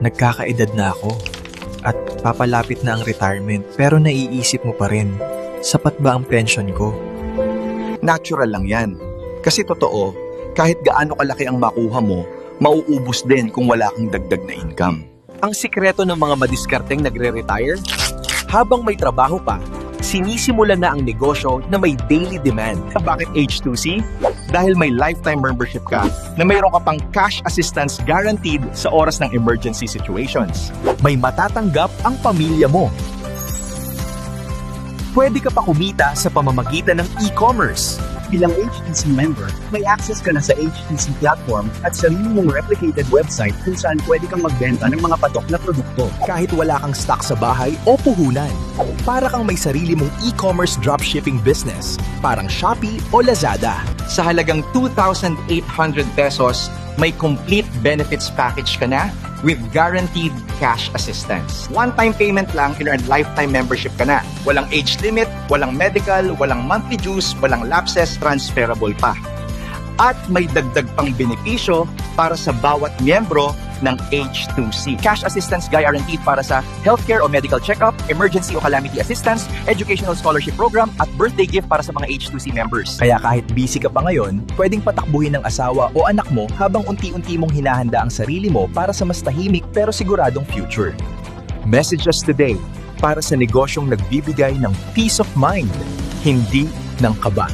Nagkakaedad na ako at papalapit na ang retirement pero naiisip mo pa rin, sapat ba ang pension ko? Natural lang yan. Kasi totoo, kahit gaano kalaki ang makuha mo, mauubos din kung wala kang dagdag na income. Ang sikreto ng mga madiskarteng nagre-retire? Habang may trabaho pa, sinisimulan na ang negosyo na may daily demand. Bakit H2C? Dahil may lifetime membership ka na mayroon ka pang cash assistance guaranteed sa oras ng emergency situations. May matatanggap ang pamilya mo. Pwede ka pa kumita sa pamamagitan ng e-commerce. Bilang HTC member, may access ka na sa HTC platform at sarili mong replicated website kung saan pwede kang magbenta ng mga patok na produkto. Kahit wala kang stock sa bahay o puhunan. Para kang may sarili mong e-commerce dropshipping business. Parang Shopee o Lazada. Sa halagang 2,800 pesos, may complete benefits package ka na with guaranteed cash assistance. One-time payment lang, and lifetime membership ka na. Walang age limit, walang medical, walang monthly dues, walang lapses, transferable pa. At may dagdag pang benepisyo para sa bawat miyembro ng H2C. Cash assistance guaranteed para sa healthcare o medical check-up, emergency o calamity assistance, educational scholarship program, at birthday gift para sa mga H2C members. Kaya kahit busy ka pa ngayon, pwedeng patakbuhin ng asawa o anak mo habang unti-unti mong hinahanda ang sarili mo para sa mas tahimik pero siguradong future. Message us today para sa negosyong nagbibigay ng peace of mind, hindi ng kaba.